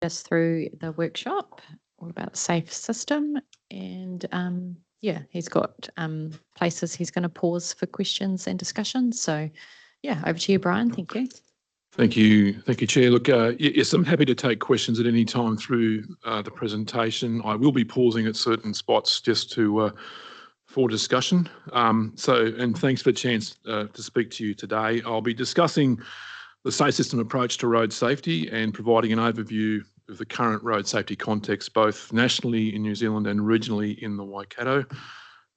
us through the workshop all about the safe system, and yeah, he's got places he's going to pause for questions and discussion. So yeah, over to you, Brian. Thank you. Thank you, Chair. Look, yes, I'm happy to take questions at any time through the presentation. I will be pausing at certain spots just for discussion. And thanks for the chance to speak to you today. I'll be discussing the safe system approach to road safety and providing an overview of the current road safety context, both nationally in New Zealand and regionally in the Waikato.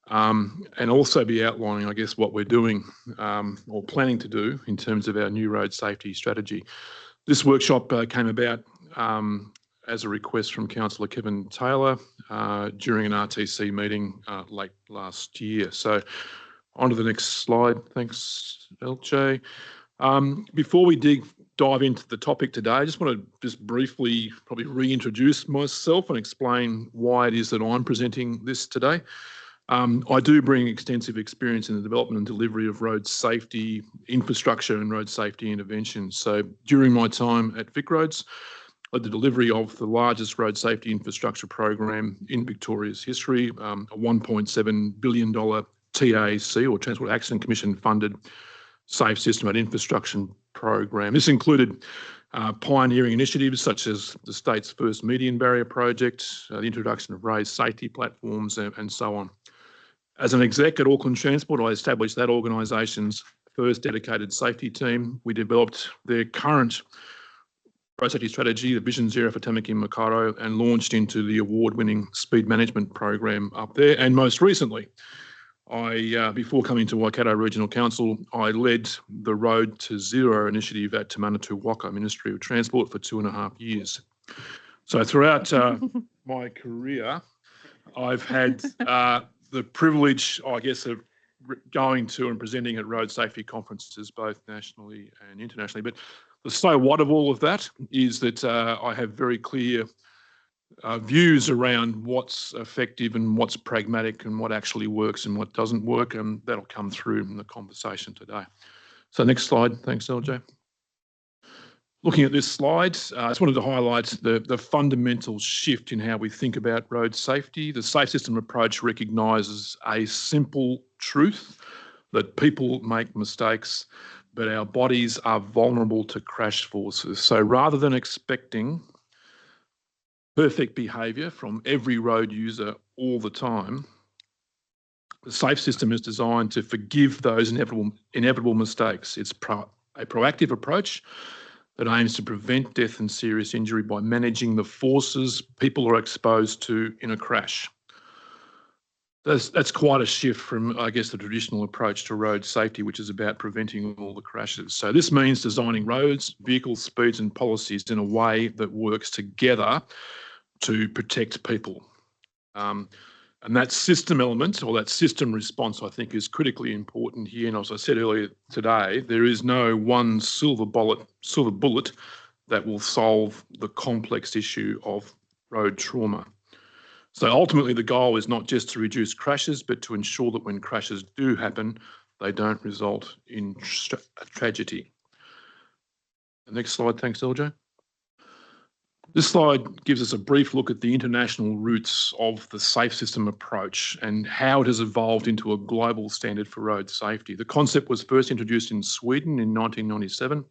And also be outlining, I guess, what we're doing or planning to do in terms of our new road safety strategy. This workshop came about as a request from Councillor Kevin Taylor during an RTC meeting late last year. So on to the next slide. Thanks, LJ. Before we dive into the topic today, I just want to briefly probably reintroduce myself and explain why it is that I'm presenting this today. I do bring extensive experience in the development and delivery of road safety infrastructure and road safety interventions. So during my time at VicRoads, I led the delivery of the largest road safety infrastructure program in Victoria's history, a $1.7 billion TAC, or Transport Accident Commission funded safe system and infrastructure program. This included pioneering initiatives such as the state's first median barrier project, the introduction of raised safety platforms, and so on. As an exec at Auckland Transport, I established that organisation's first dedicated safety team. We developed their current road safety strategy, the Vision Zero for Tamaki and Waikato, and launched into the award-winning speed management program up there. And most recently, before coming to Waikato Regional Council, I led the Road to Zero initiative at Te Manatu Waka Ministry of Transport for 2.5 years. So throughout my career, I've had the privilege, I guess, of going to and presenting at road safety conferences, both nationally and internationally. But the so what of all of that is that I have very clear views around what's effective and what's pragmatic and what actually works and what doesn't work, and that'll come through in the conversation today. So next slide. Thanks, LJ. Looking at this slide, I just wanted to highlight the fundamental shift in how we think about road safety. The safe system approach recognises a simple truth that people make mistakes, but our bodies are vulnerable to crash forces. So rather than expecting perfect behaviour from every road user all the time, the safe system is designed to forgive those inevitable mistakes. It's a proactive approach that aims to prevent death and serious injury by managing the forces people are exposed to in a crash. That's quite a shift from, I guess, the traditional approach to road safety, which is about preventing all the crashes. So this means designing roads, vehicles, speeds and policies in a way that works together to protect people. And that system element, or that system response, I think, is critically important here. And as I said earlier today, there is no one silver bullet that will solve the complex issue of road trauma. So ultimately, the goal is not just to reduce crashes, but to ensure that when crashes do happen, they don't result in a tragedy. The next slide, thanks, LJ. This slide gives us a brief look at the international roots of the safe system approach and how it has evolved into a global standard for road safety. The concept was first introduced in Sweden in 1997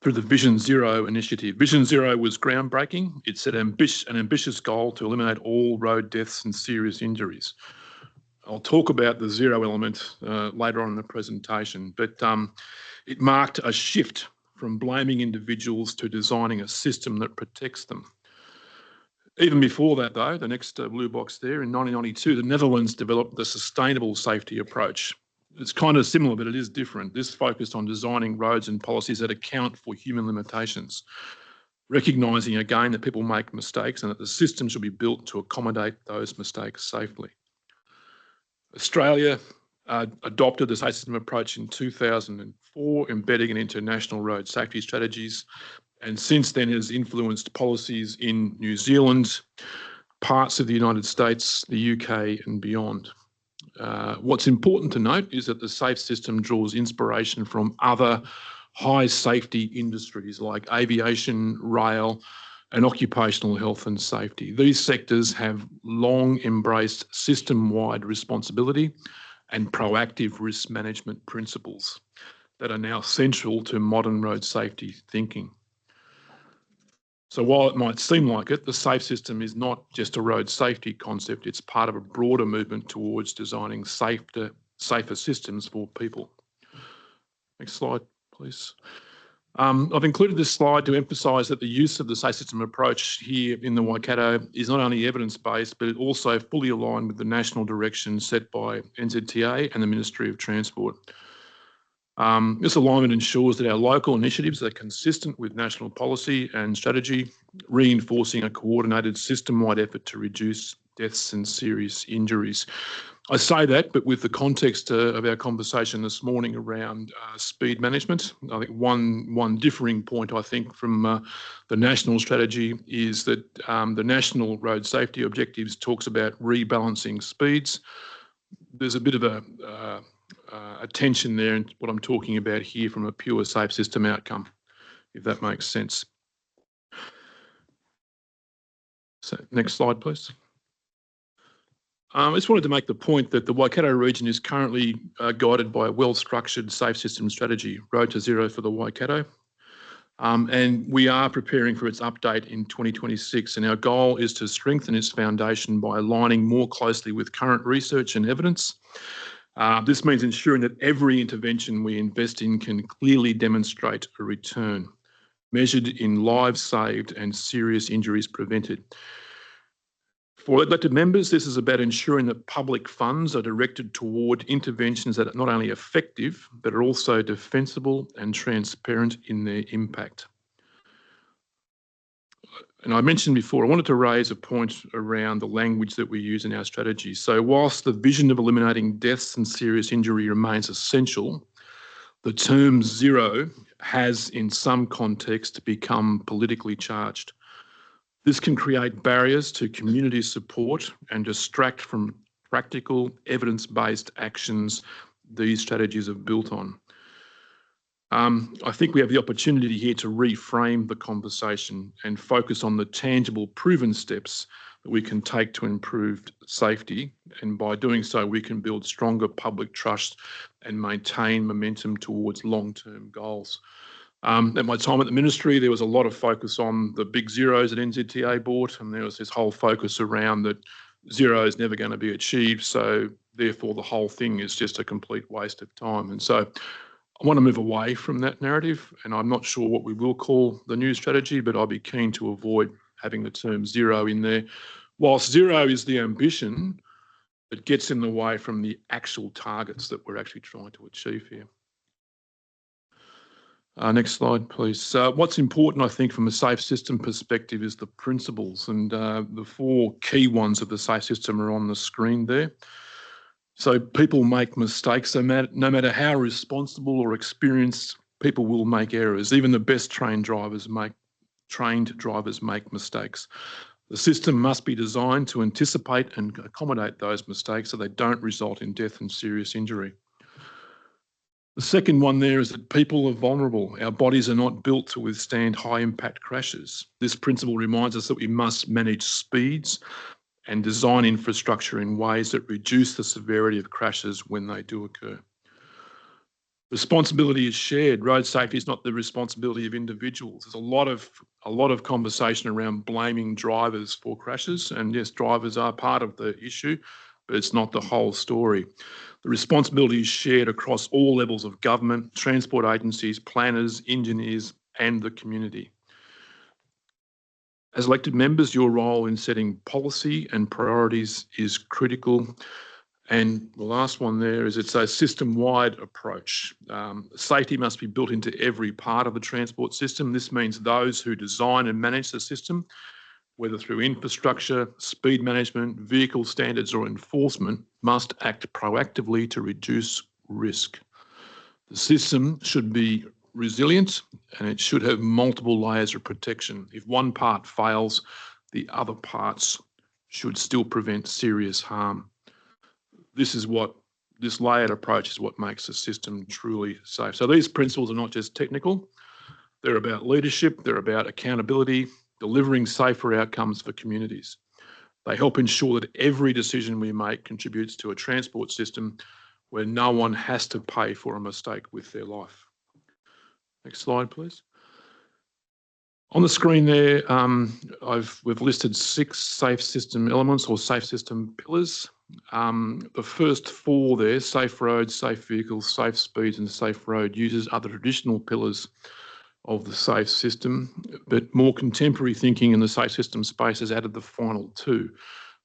through the Vision Zero initiative. Vision Zero was groundbreaking. It set an ambitious goal to eliminate all road deaths and serious injuries. I'll talk about the zero element later on in the presentation, but it marked a shift from blaming individuals to designing a system that protects them. Even before that, though, the next blue box there, in 1992, the Netherlands developed the sustainable safety approach. It's kind of similar, but it is different. This focused on designing roads and policies that account for human limitations, recognising again that people make mistakes and that the system should be built to accommodate those mistakes safely. Australia adopted the safe system approach in 2004, embedding it into national road safety strategies, and since then has influenced policies in New Zealand, parts of the United States, the UK and beyond. What's important to note is that the safe system draws inspiration from other high safety industries like aviation, rail, and occupational health and safety. These sectors have long embraced system-wide responsibility and proactive risk management principles that are now central to modern road safety thinking. So while it might seem like it, the SAFE system is not just a road safety concept, it's part of a broader movement towards designing safer systems for people. Next slide, please. I've included this slide to emphasise that the use of the SAFE system approach here in the Waikato is not only evidence-based, but it also fully aligned with the national direction set by NZTA and the Ministry of Transport. This alignment ensures that our local initiatives are consistent with national policy and strategy, reinforcing a coordinated system-wide effort to reduce deaths and serious injuries. I say that, but with the context of our conversation this morning around speed management, I think one differing point, I think, from the national strategy is that the national road safety objectives talks about rebalancing speeds. There's a bit of a tension there in what I'm talking about here from a pure safe system outcome, if that makes sense. So next slide, please. I just wanted to make the point that the Waikato region is currently guided by a well-structured safe system strategy, Road to Zero for the Waikato. And we are preparing for its update in 2026, and our goal is to strengthen its foundation by aligning more closely with current research and evidence. This means ensuring that every intervention we invest in can clearly demonstrate a return, measured in lives saved and serious injuries prevented. For elected members, this is about ensuring that public funds are directed toward interventions that are not only effective, but are also defensible and transparent in their impact. And I mentioned before, I wanted to raise a point around the language that we use in our strategy. So whilst the vision of eliminating deaths and serious injury remains essential, the term zero has in some context become politically charged. This can create barriers to community support and distract from practical, evidence-based actions these strategies are built on. I think we have the opportunity here to reframe the conversation and focus on the tangible, proven steps that we can take to improve safety. And by doing so, we can build stronger public trust and maintain momentum towards long-term goals. At my time at the ministry, there was a lot of focus on the big zeros that NZTA bought, and there was this whole focus around that zero is never going to be achieved, so therefore the whole thing is just a complete waste of time. And so I want to move away from that narrative, and I'm not sure what we will call the new strategy, but I'll be keen to avoid having the term zero in there. Whilst zero is the ambition, it gets in the way from the actual targets that we're actually trying to achieve here. Next slide, please. What's important, I think, from a safe system perspective is the principles, and the four key ones of the safe system are on the screen there. So people make mistakes, no matter how responsible or experienced, people will make errors. Even the best trained drivers make mistakes. The system must be designed to anticipate and accommodate those mistakes so they don't result in death and serious injury. The second one there is that people are vulnerable. Our bodies are not built to withstand high impact crashes. This principle reminds us that we must manage speeds and design infrastructure in ways that reduce the severity of crashes when they do occur. Responsibility is shared. Road safety is not the responsibility of individuals. There's a lot of conversation around blaming drivers for crashes, and yes, drivers are part of the issue, but it's not the whole story. The responsibility is shared across all levels of government, transport agencies, planners, engineers, and the community. As elected members, your role in setting policy and priorities is critical. And the last one there is it's a system-wide approach. Safety must be built into every part of the transport system. This means those who design and manage the system, whether through infrastructure, speed management, vehicle standards or enforcement, must act proactively to reduce risk. The system should be resilient and it should have multiple layers of protection. If one part fails, the other parts should still prevent serious harm. This is what this layered approach is what makes the system truly safe. So these principles are not just technical, they're about leadership, they're about accountability, delivering safer outcomes for communities. They help ensure that every decision we make contributes to a transport system where no one has to pay for a mistake with their life. Next slide, please. On the screen there, we've listed 6 safe system elements or safe system pillars. The first 4 there, safe roads, safe vehicles, safe speeds and safe road users, are the traditional pillars of the safe system, but more contemporary thinking in the safe system space has added the final 2,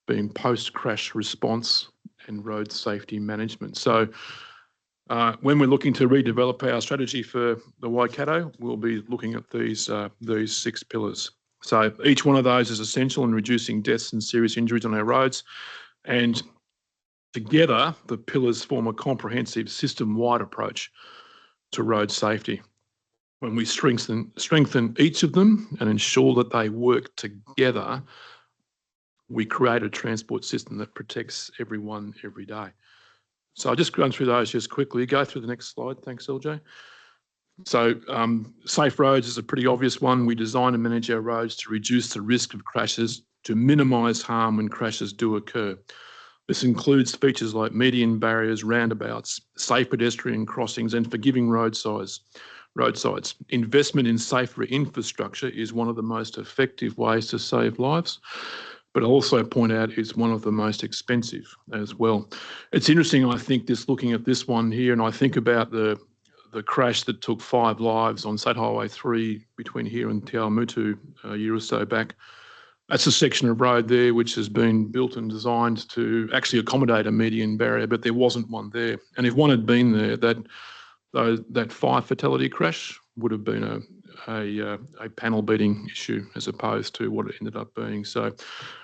being post-crash response and road safety management. So when we're looking to redevelop our strategy for the Waikato, we'll be looking at these 6 pillars. So each one of those is essential in reducing deaths and serious injuries on our roads, and together the pillars form a comprehensive system-wide approach to road safety. When we strengthen each of them and ensure that they work together, we create a transport system that protects everyone every day. So I'll just run through those just quickly. Go through the next slide. Thanks, LJ. So safe roads is a pretty obvious one. We design and manage our roads to reduce the risk of crashes, to minimise harm when crashes do occur. This includes features like median barriers, roundabouts, safe pedestrian crossings and forgiving roadsides. Investment in safer infrastructure is one of the most effective ways to save lives, but I'll also point out it's one of the most expensive as well. It's interesting, I think, looking at this one here, and I think about the crash that took 5 lives on State Highway 3 between here and Te Awamutu a year or so back. That's a section of road there which has been built and designed to actually accommodate a median barrier, but there wasn't one there. And if one had been there, that 5 fatality crash would have been a panel beating issue as opposed to what it ended up being. So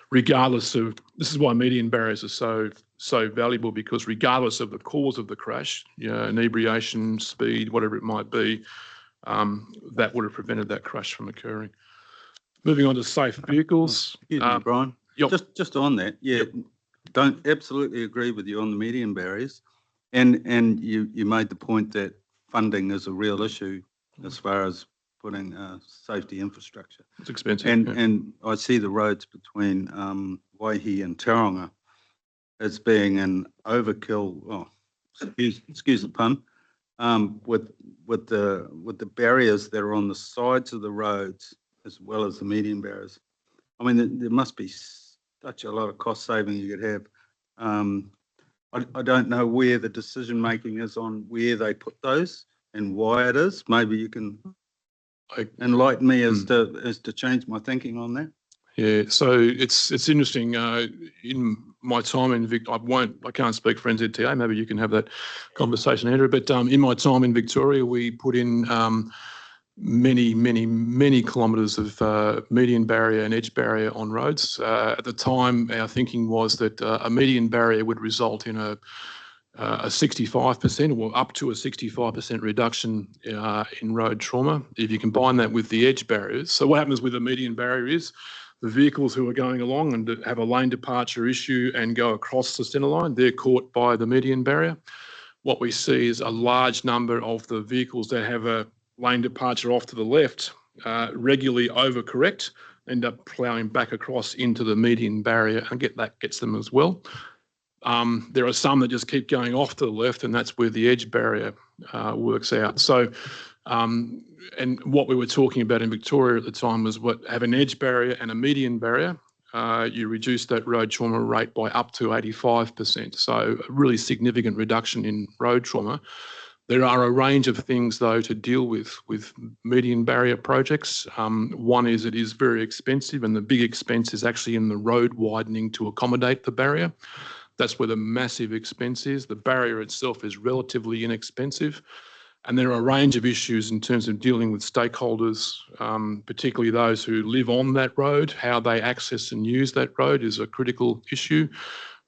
regardless of, this is why median barriers are so valuable, because regardless of the cause of the crash, inebriation, speed, whatever it might be, that would have prevented that crash from occurring. Moving on to safe vehicles. Excuse me, Brian. Yep. Just on that, don't absolutely agree with you on the median barriers, and you made the point that funding is a real issue as far as putting safety infrastructure. It's expensive. And I see the roads between Waihi and Tauranga as being an overkill. Oh, excuse the pun. With the barriers that are on the sides of the roads as well as the median barriers. I mean, there must be such a lot of cost saving you could have. I don't know where the decision making is on where they put those and why it is. Maybe you can enlighten me as to change my thinking on that. Yeah, so it's interesting. In my time in I can't speak for NZTA. Maybe you can have that conversation, Andrew. But in my time in Victoria, we put in many kilometres of median barrier and edge barrier on roads. At the time, our thinking was that a median barrier would result in a 65% or up to a 65% reduction in road trauma. If you combine that with the edge barriers, so what happens with a median barrier is the vehicles who are going along and have a lane departure issue and go across the centre line, they're caught by the median barrier. What we see is a large number of the vehicles that have a lane departure off to the left regularly overcorrect, end up ploughing back across into the median barrier, and that gets them as well. There are some that just keep going off to the left, and that's where the edge barrier works out. So, and what we were talking about in Victoria at the time was have an edge barrier and a median barrier. You reduce that road trauma rate by up to 85%. So a really significant reduction in road trauma. There are a range of things, though, to deal with median barrier projects. One is it is very expensive, and the big expense is actually in the road widening to accommodate the barrier. That's where the massive expense is. The barrier itself is relatively inexpensive. And there are a range of issues in terms of dealing with stakeholders, particularly those who live on that road. How they access and use that road is a critical issue.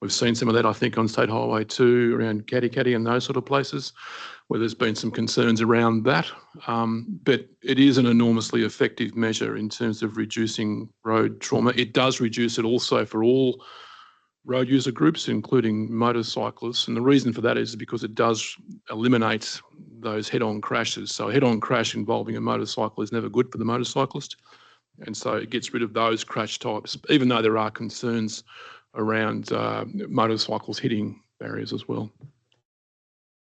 We've seen some of that, I think, on State Highway 2, around Katikati and those sort of places, where there's been some concerns around that. But it is an enormously effective measure in terms of reducing road trauma. It does reduce it also for all road user groups, including motorcyclists. And the reason for that is because it does eliminate those head-on crashes. So a head-on crash involving a motorcycle is never good for the motorcyclist. And so it gets rid of those crash types, even though there are concerns around motorcycles hitting barriers as well.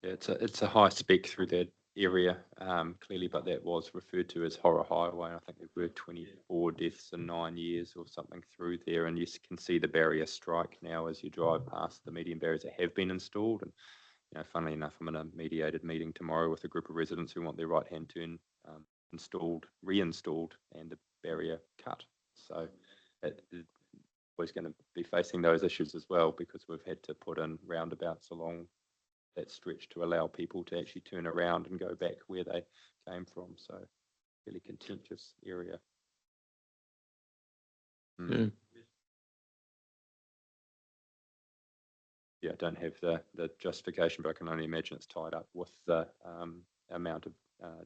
Yeah, it's a high spec through that area, clearly, but that was referred to as horror highway. I think there were 24 deaths in 9 years or something through there, and you can see the barrier strike now as you drive past the median barriers that have been installed. And funnily enough, I'm in a mediated meeting tomorrow with a group of residents who want their right-hand turn reinstalled, and the barrier cut. So it's always going to be facing those issues as well, because we've had to put in roundabouts along that stretch to allow people to actually turn around and go back where they came from. So really contentious area. Yeah. Yeah, I don't have the justification, but I can only imagine it's tied up with the amount of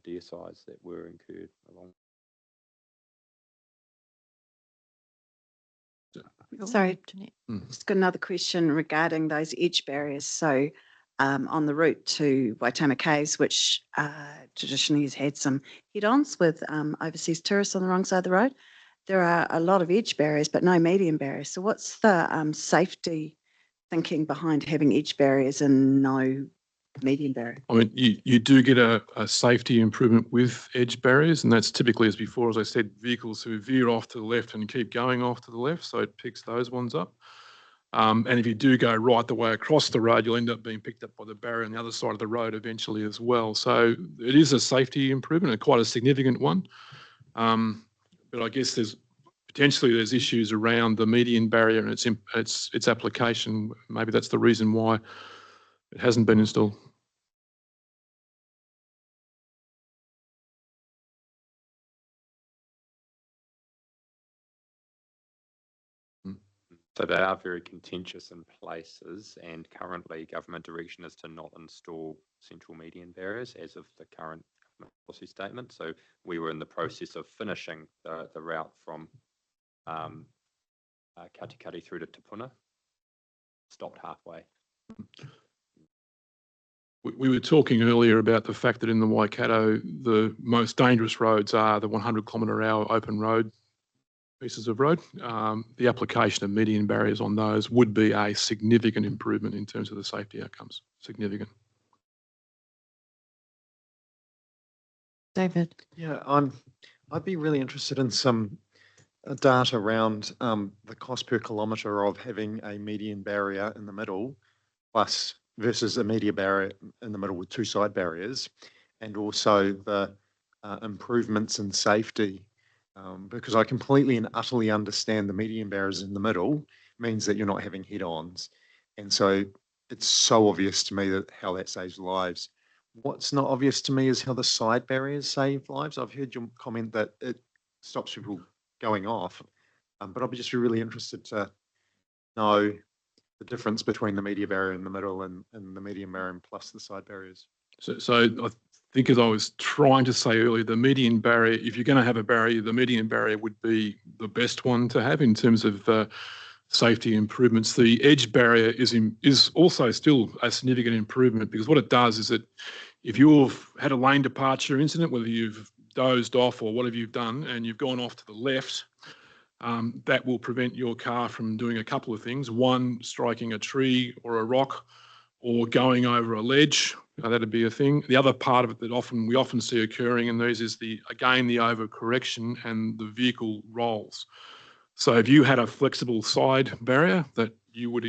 DSIs that were incurred along. Sorry, just got another question regarding those edge barriers. So on the route to Waitama Caves, which traditionally has had some head-ons with overseas tourists on the wrong side of the road, there are a lot of edge barriers, but no median barriers. So what's the safety thinking behind having edge barriers and no median barrier? I mean, you do get a safety improvement with edge barriers, and that's typically, as before, as I said, vehicles who veer off to the left and keep going off to the left, so it picks those ones up. And if you do go right the way across the road, you'll end up being picked up by the barrier on the other side of the road eventually as well. So it is a safety improvement, and quite a significant one. But I guess there's issues around the median barrier and its application. Maybe that's the reason why it hasn't been installed. So they are very contentious in places, and currently government direction is to not install central median barriers as of the current policy statement. So we were in the process of finishing the route from Katikati through to Tupuna, stopped halfway. We were talking earlier about the fact that in the Waikato, the most dangerous roads are the 100-kilometre-hour open road pieces of road. The application of median barriers on those would be a significant improvement in terms of the safety outcomes. Significant. David. Yeah, I'd be really interested in some data around the cost per kilometre of having a median barrier in the middle plus versus a median barrier in the middle with two side barriers, and also the improvements in safety. Because I completely and utterly understand the median barriers in the middle means that you're not having head-ons. And so it's so obvious to me that how that saves lives. What's not obvious to me is how the side barriers save lives. I've heard your comment that it stops people going off, but I'd be just really interested to know the difference between the median barrier in the middle and the median barrier plus the side barriers. So I think, as I was trying to say earlier, the median barrier, if you're going to have a barrier, the median barrier would be the best one to have in terms of safety improvements. The edge barrier is also still a significant improvement, because what it does is that if you've had a lane departure incident, whether you've dozed off or whatever you've done, and you've gone off to the left, that will prevent your car from doing a couple of things. One, striking a tree or a rock, or going over a ledge. That'd be a thing. The other part of it that we often see occurring in these is the overcorrection and the vehicle rolls. So if you had a flexible side barrier that it would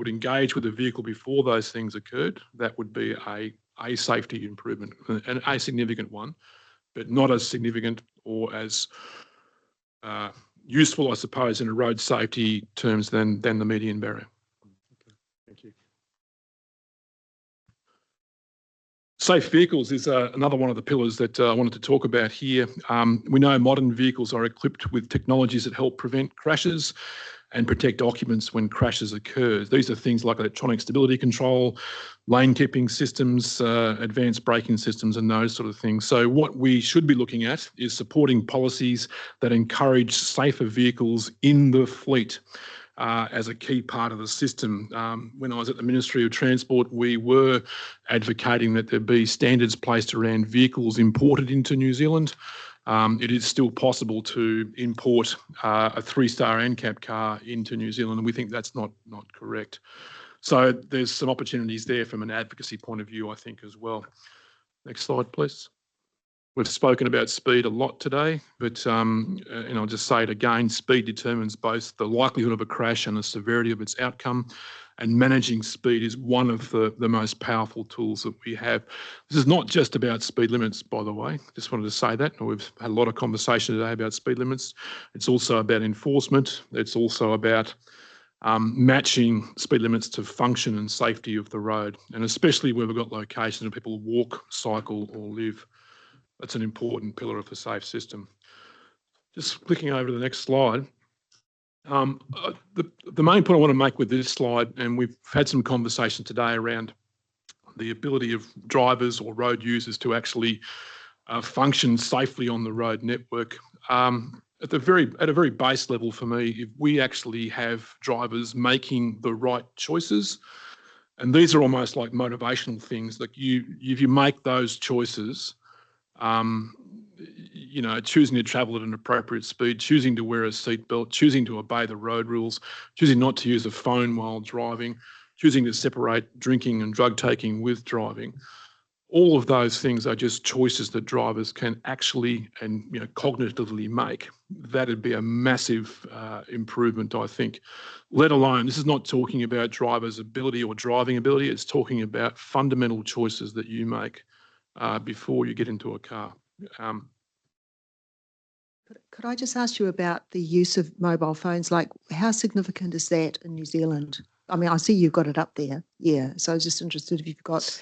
engage with the vehicle before those things occurred, that would be a safety improvement, and a significant one, but not as significant or as useful, I suppose, in a road safety terms than the median barrier. Okay, thank you. Safe vehicles is another one of the pillars that I wanted to talk about here. We know modern vehicles are equipped with technologies that help prevent crashes and protect occupants when crashes occur. These are things like electronic stability control, lane keeping systems, advanced braking systems, and those sort of things. So what we should be looking at is supporting policies that encourage safer vehicles in the fleet. as a key part of the system. When I was at the Ministry of Transport, we were advocating that there be standards placed around vehicles imported into New Zealand. It is still possible to import a 3-star NCAP car into New Zealand, and we think that's not correct. So there's some opportunities there from an advocacy point of view, I think, as well. Next slide, please. We've spoken about speed a lot today, but and I'll just say it again, speed determines both the likelihood of a crash and the severity of its outcome. And managing speed is one of the most powerful tools that we have. This is not just about speed limits, by the way. Just wanted to say that. We've had a lot of conversation today about speed limits. It's also about enforcement. It's also about matching speed limits to function and safety of the road, and especially where we've got locations where people walk, cycle or live. That's an important pillar of the safe system. Just clicking over to the next slide. The main point I want to make with this slide, and we've had some conversation today around the ability of drivers or road users to actually function safely on the road network. At a very base level for me, if we actually have drivers making the right choices, and these are almost like motivational things, like if you make those choices, you know, choosing to travel at an appropriate speed, choosing to wear a seatbelt, choosing to obey the road rules, choosing not to use a phone while driving, choosing to separate drinking and drug taking with driving. All of those things are just choices that drivers can actually and cognitively make. That'd be a massive improvement, I think. Let alone, this is not talking about drivers' ability or driving ability. It's talking about fundamental choices that you make before you get into a car. Could I just ask you about the use of mobile phones? Like, how significant is that in New Zealand? I mean, I see you've got it up there. Yeah. So I was just interested if you've got,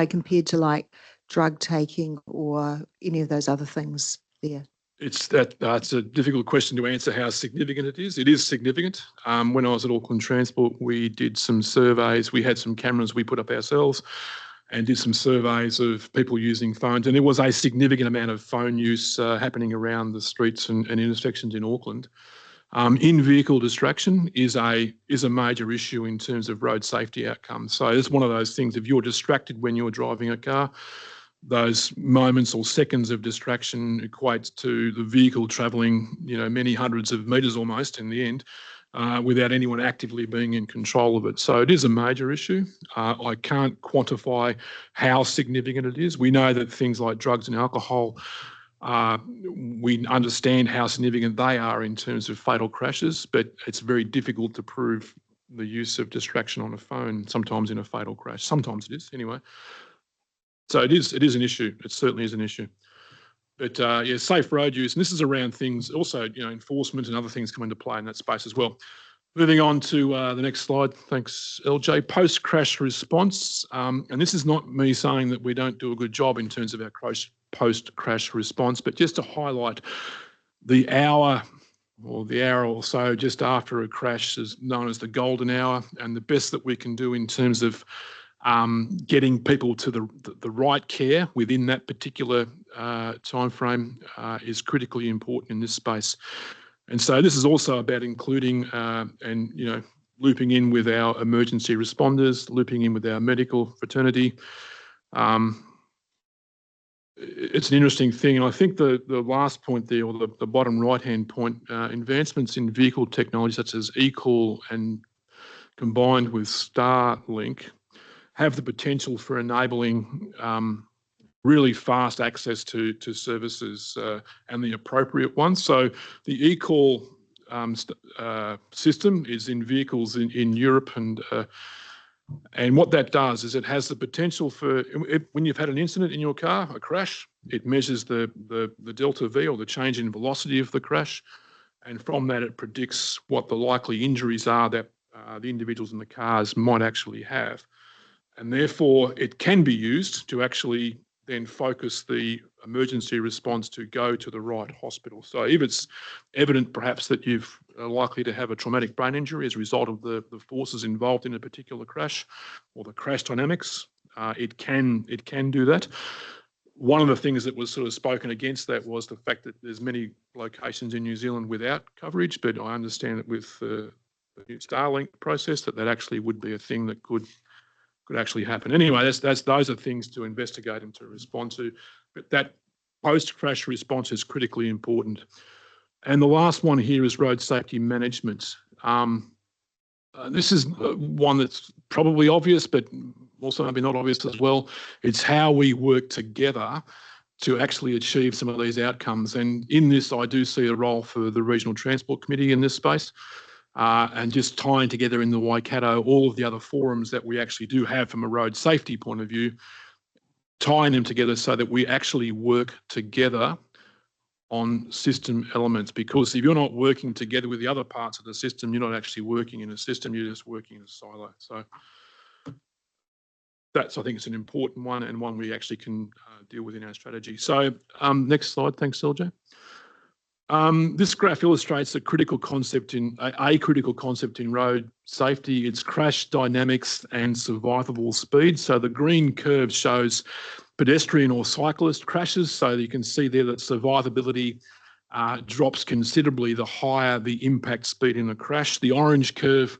compared to like drug taking or any of those other things there. It's a difficult question to answer how significant it is. It is significant. When I was at Auckland Transport, we did some surveys. We had some cameras we put up ourselves and did some surveys of people using phones. And there was a significant amount of phone use happening around the streets and intersections in Auckland. In-vehicle distraction is a major issue in terms of road safety outcomes. So it's one of those things, if you're distracted when you're driving a car, those moments or seconds of distraction equates to the vehicle travelling, many hundreds of metres almost in the end, without anyone actively being in control of it. So it is a major issue. I can't quantify how significant it is. We know that things like drugs and alcohol, we understand how significant they are in terms of fatal crashes, but it's very difficult to prove the use of distraction on a phone, sometimes in a fatal crash. Sometimes it is, anyway. So it is an issue. It certainly is an issue. But yeah, safe road use, and this is around things also, enforcement and other things come into play in that space as well. Moving on to the next slide. Thanks, LJ. Post-crash response. And this is not me saying that we don't do a good job in terms of our post-crash response, but just to highlight the hour or so just after a crash is known as the golden hour, and the best that we can do in terms of getting people to the right care within that particular time frame is critically important in this space. And so this is also about including and looping in with our emergency responders, looping in with our medical fraternity. It's an interesting thing, and I think the last point there, or the bottom right-hand point, advancements in vehicle technology such as eCall and combined with Starlink have the potential for enabling really fast access to services and the appropriate ones. So the eCall system is in vehicles in Europe, and what that does is it has the potential for, when you've had an incident in your car, a crash, it measures the delta V, or the change in velocity of the crash, and from that it predicts what the likely injuries are that the individuals in the cars might actually have. And therefore, it can be used to actually then focus the emergency response to go to the right hospital. So if it's evident perhaps that you're likely to have a traumatic brain injury as a result of the forces involved in a particular crash or the crash dynamics, it can do that. One of the things that was sort of spoken against that was the fact that there's many locations in New Zealand without coverage, but I understand that with the new Starlink process, that actually would be a thing that could actually happen. Anyway, those are things to investigate and to respond to. But that post-crash response is critically important. And the last one here is road safety management. This is one that's probably obvious, but also maybe not obvious as well. It's how we work together to actually achieve some of these outcomes. And in this, I do see a role for the Regional Transport Committee in this space, and just tying together in the Waikato all of the other forums that we actually do have from a road safety point of view, tying them together so that we actually work together on system elements. Because if you're not working together with the other parts of the system, you're not actually working in a system, you're just working in a silo. So that's, I think it's an important one, and one we actually can deal with in our strategy. So next slide, thanks, LJ. This graph illustrates a critical concept in road safety. It's crash dynamics and survivable speed. So the green curve shows pedestrian or cyclist crashes. So you can see there that survivability drops considerably the higher the impact speed in a crash. The orange curve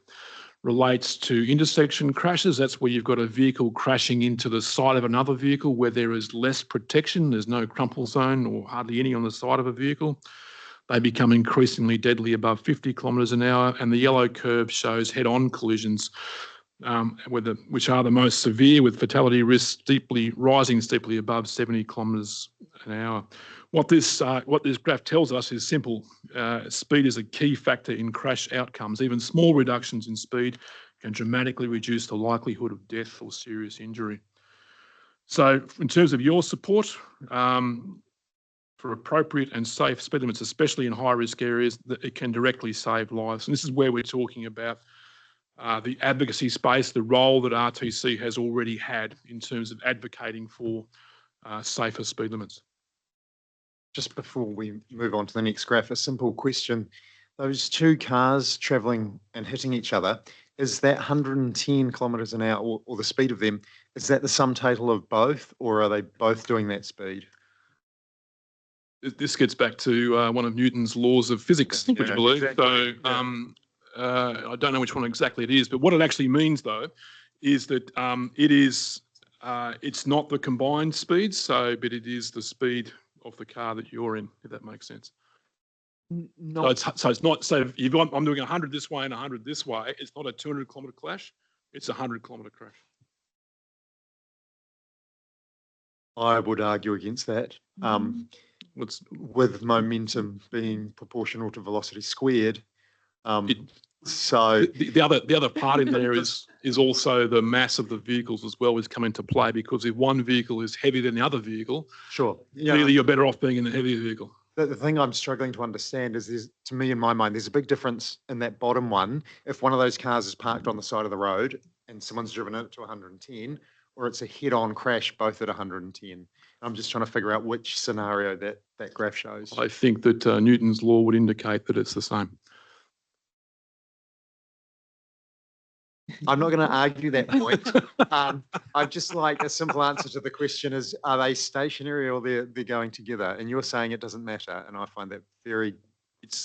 relates to intersection crashes. That's where you've got a vehicle crashing into the side of another vehicle where there is less protection. There's no crumple zone or hardly any on the side of a vehicle. They become increasingly deadly above 50 kilometres an hour. And the yellow curve shows head-on collisions, which are the most severe, with fatality risks rising steeply above 70 kilometres an hour. What this graph tells us is simple. Speed is a key factor in crash outcomes. Even small reductions in speed can dramatically reduce the likelihood of death or serious injury. So in terms of your support, for appropriate and safe speed limits, especially in high-risk areas, that it can directly save lives. And this is where we're talking about the advocacy space, the role that RTC has already had in terms of advocating for safer speed limits. Just before we move on to the next graph, a simple question. Those two cars travelling and hitting each other, is that 110 kilometres an hour, or the speed of them, is that the sum total of both, or are they both doing that speed? This gets back to one of Newton's laws of physics, would you believe? Exactly. So I don't know which one exactly it is, but what it actually means, though, is that it's not the combined speed, but it is the speed of the car that you're in, if that makes sense. So it's not, so if I'm doing 100 this way and 100 this way, it's not a 200 kilometre clash, it's a 100 kilometre crash. I would argue against that. With momentum being proportional to velocity squared. So the other part in there is also the mass of the vehicles as well, is come into play, because if one vehicle is heavier than the other vehicle, sure, clearly you're better off being in the heavier vehicle. The thing I'm struggling to understand is to me, in my mind, there's a big difference in that bottom one. If one of those cars is parked on the side of the road and someone's driven it to 110, or it's a head-on crash, both at 110. I'm just trying to figure out which scenario that graph shows. I think that Newton's law would indicate that it's the same. I'm not going to argue that point. I'd just like a simple answer to the question is, are they stationary or they're going together? And you're saying it doesn't matter. And I find that very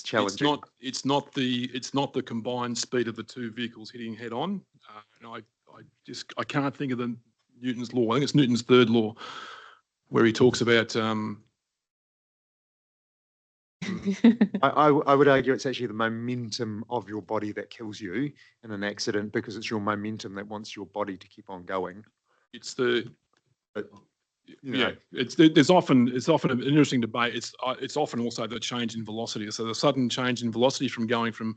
challenging. It's not the combined speed of the two vehicles hitting head on. I can't think of the Newton's law. I think it's Newton's third law, where he talks about I would argue it's actually the momentum of your body that kills you in an accident, because it's your momentum that wants your body to keep on going. It's often an interesting debate. It's often also the change in velocity. So the sudden change in velocity from going from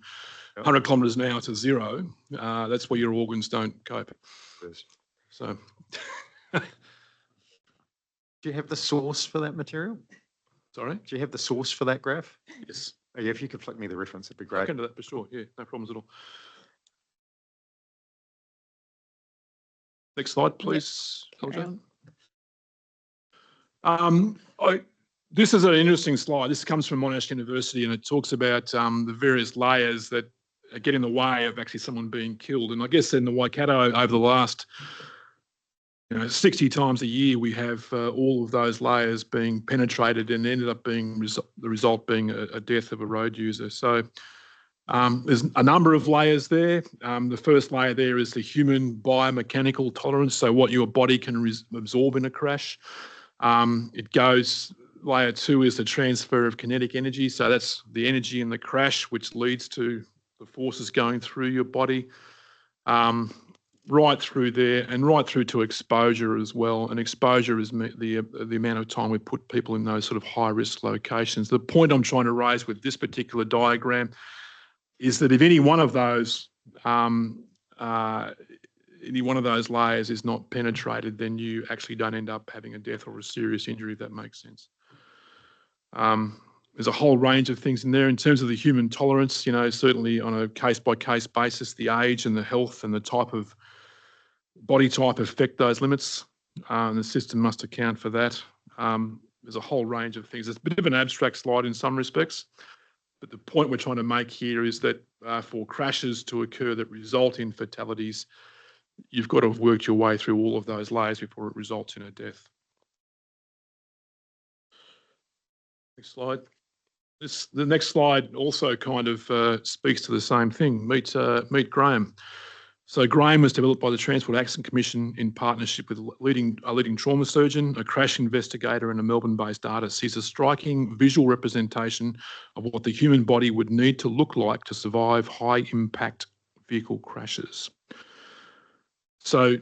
100 kilometres an hour to 0, that's where your organs don't cope. Yes. So, do you have the source for that material? Sorry? Do you have the source for that graph? Yes. Oh, yeah, if you could flick me the reference, it'd be great. I can do that for sure. Yeah, no problems at all. Next slide, please. This is an interesting slide. This comes from Monash University, and it talks about the various layers that get in the way of actually someone being killed. And I guess in the Waikato, over the last 60 times a year, we have all of those layers being penetrated, and ended up being the result being a death of a road user. So There's a number of layers there. The first layer there is the human biomechanical tolerance, so what your body can absorb in a crash. Layer 2 is the transfer of kinetic energy, so that's the energy in the crash which leads to the forces going through your body. Right through there and right through to exposure as well. And exposure is the amount of time we put people in those sort of high risk locations. The point I'm trying to raise with this particular diagram is that if any one of those layers is not penetrated, then you actually don't end up having a death or a serious injury, if that makes sense. There's a whole range of things in there in terms of the human tolerance, you know, certainly on a case-by-case basis, the age and the health and the type of body type affect those limits. And the system must account for that. There's a whole range of things. It's a bit of an abstract slide in some respects, but the point we're trying to make here is that for crashes to occur that result in fatalities, you've got to have worked your way through all of those layers before it results in a death. Next slide. The next slide also kind of speaks to the same thing. Meet Graham. So Graham was developed by the Transport Accident Commission in partnership with a leading trauma surgeon, a crash investigator and a Melbourne-based artist. He's a striking visual representation of what the human body would need to look like to survive high-impact vehicle crashes. So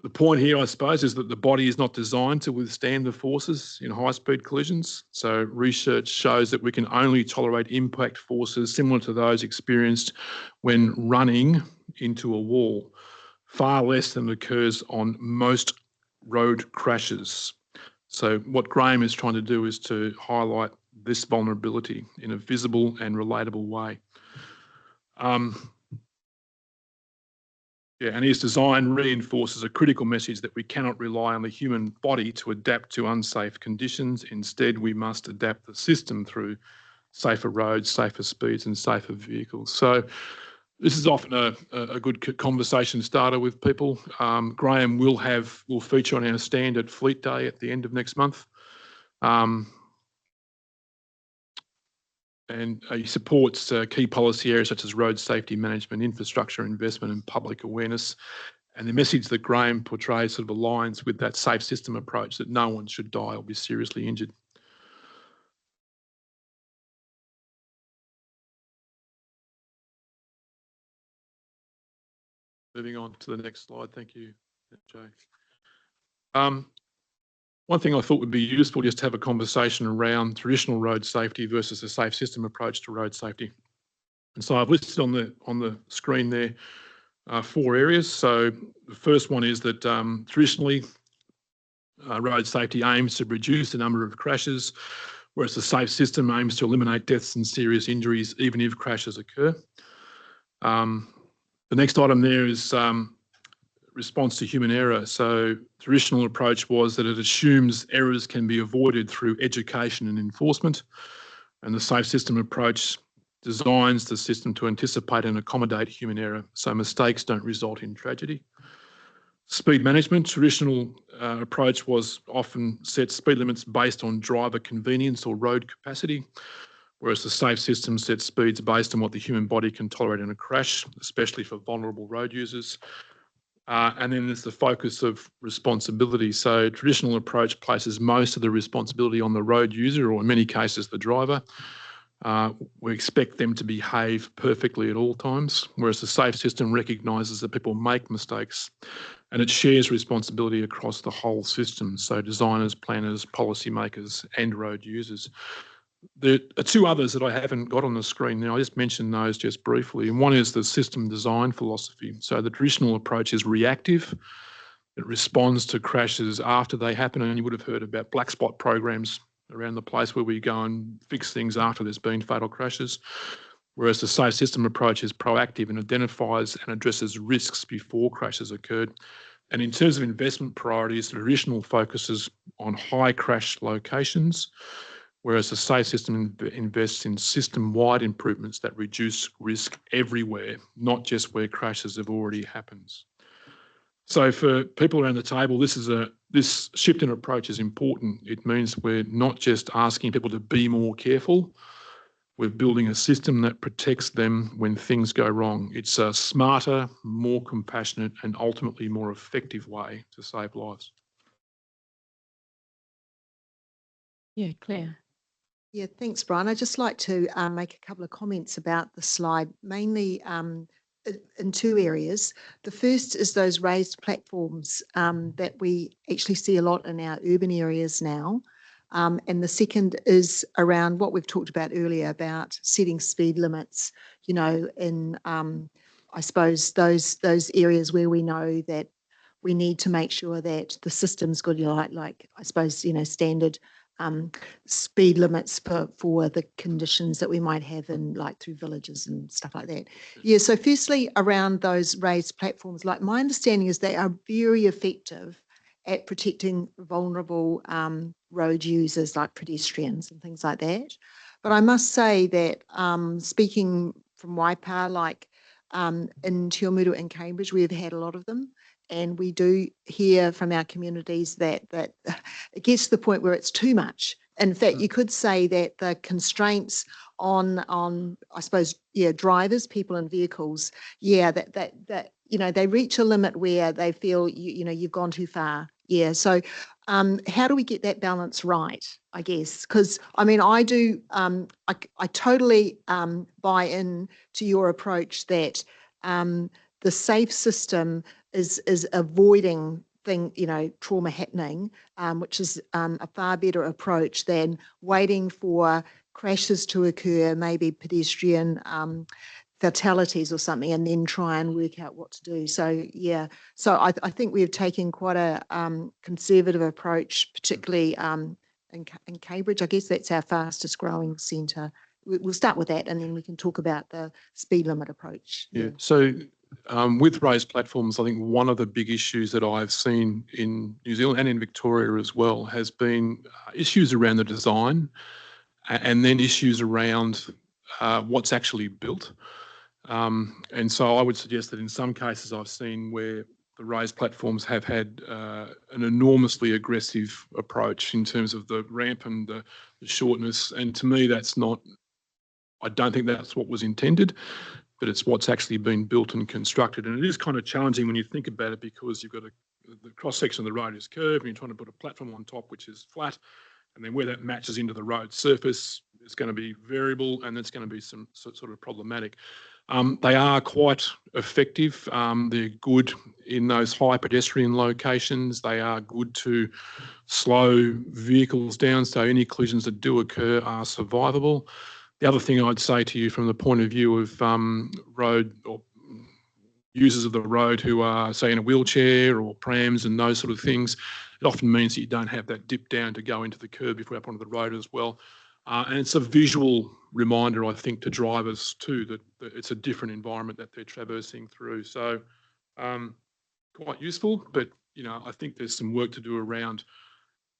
the point here, I suppose, is that the body is not designed to withstand the forces in high-speed collisions. So research shows that we can only tolerate impact forces similar to those experienced when running into a wall, far less than occurs on most road crashes. So what Graham is trying to do is to highlight this vulnerability in a visible and relatable way. And his design reinforces a critical message that we cannot rely on the human body to adapt to unsafe conditions. Instead, we must adapt the system through safer roads, safer speeds and safer vehicles. So this is often a good conversation starter with people. Graham will feature on our stand at Fleet Day at the end of next month. And he supports key policy areas such as road safety management, infrastructure investment and public awareness. And the message that Graham portrays sort of aligns with that safe system approach, that no one should die or be seriously injured. Moving on to the next slide. Thank you, Jay. One thing I thought would be useful just to have a conversation around traditional road safety versus a safe system approach to road safety. And so I've listed on the screen there 4 areas. So the first one is that traditionally road safety aims to reduce the number of crashes, whereas the safe system aims to eliminate deaths and serious injuries even if crashes occur. The next item there is response to human error. So traditional approach was that it assumes errors can be avoided through education and enforcement, and the safe system approach designs the system to anticipate and accommodate human error so mistakes don't result in tragedy. Speed management. Traditional approach was often set speed limits based on driver convenience or road capacity, whereas the safe system sets speeds based on what the human body can tolerate in a crash, especially for vulnerable road users. And then there's the focus of responsibility. So traditional approach places most of the responsibility on the road user, or in many cases the driver. We expect them to behave perfectly at all times, whereas the safe system recognises that people make mistakes and it shares responsibility across the whole system. So designers, planners, policymakers and road users. There are 2 others that I haven't got on the screen now. I just mentioned those just briefly. And one is the system design philosophy. So the traditional approach is reactive. It responds to crashes after they happen. And you would have heard about black spot programs around the place where we go and fix things after there's been fatal crashes. Whereas the safe system approach is proactive and identifies and addresses risks before crashes occurred. And in terms of investment priorities, the traditional focuses on high crash locations, whereas the safe system invests in system-wide improvements that reduce risk everywhere, not just where crashes have already happened. So for people around the table, this shift in approach is important. It means we're not just asking people to be more careful, We're building a system that protects them when things go wrong. It's a smarter, more compassionate, and ultimately more effective way to save lives. Yeah, Claire. Yeah, thanks, Brian. I'd just like to make a couple of comments about the slide, mainly in two areas. The first is those raised platforms that we actually see a lot in our urban areas now. And the second is around what we've talked about earlier about setting speed limits, you know, in I suppose those areas where we know that we need to make sure that the system's good, you know, like I suppose, you know, standard speed limits for the conditions that we might have in like through villages and stuff like that. Yeah, so firstly around those raised platforms, like my understanding is they are very effective at protecting vulnerable road users like pedestrians and things like that. But I must say that speaking from Waipā, like in Te Awamutu and Cambridge, we've had a lot of them. And we do hear from our communities that it gets to the point where it's too much. In fact, you could say that the constraints on I suppose, yeah, drivers, people and vehicles, yeah, that you know, they reach a limit where they feel you know you've gone too far. Yeah. So how do we get that balance right, I guess? Because I mean, I do I totally buy in to your approach that the safe system is avoiding trauma happening, which is a far better approach than waiting for crashes to occur, maybe pedestrian fatalities or something, and then try and work out what to do. So yeah, so I think we've taken quite a conservative approach, particularly in Cambridge. I guess that's our fastest growing centre. We'll start with that, and then we can talk about the speed limit approach. Yeah. So with raised platforms, I think one of the big issues that I've seen in New Zealand and in Victoria as well has been issues around the design and then issues around what's actually built. And so I would suggest that in some cases I've seen where the raised platforms have had an enormously aggressive approach in terms of the ramp and the shortness. And to me, I don't think that's what was intended, but it's what's actually been built and constructed. And it is kind of challenging when you think about it because you've got the cross-section of the road is curved and you're trying to put a platform on top which is flat, and then where that matches into the road surface is going to be variable, and it's going to be some sort of problematic. They are quite effective. They're good in those high pedestrian locations. They are good to slow vehicles down, so any collisions that do occur are survivable. The other thing I'd say to you from the point of view of road or users of the road who are, say, in a wheelchair or prams and those sort of things, it often means that you don't have that dip down to go into the curb if we're up onto the road as well. And it's a visual reminder, I think, to drivers too, that it's a different environment that they're traversing through. So quite useful, but, you know, I think there's some work to do around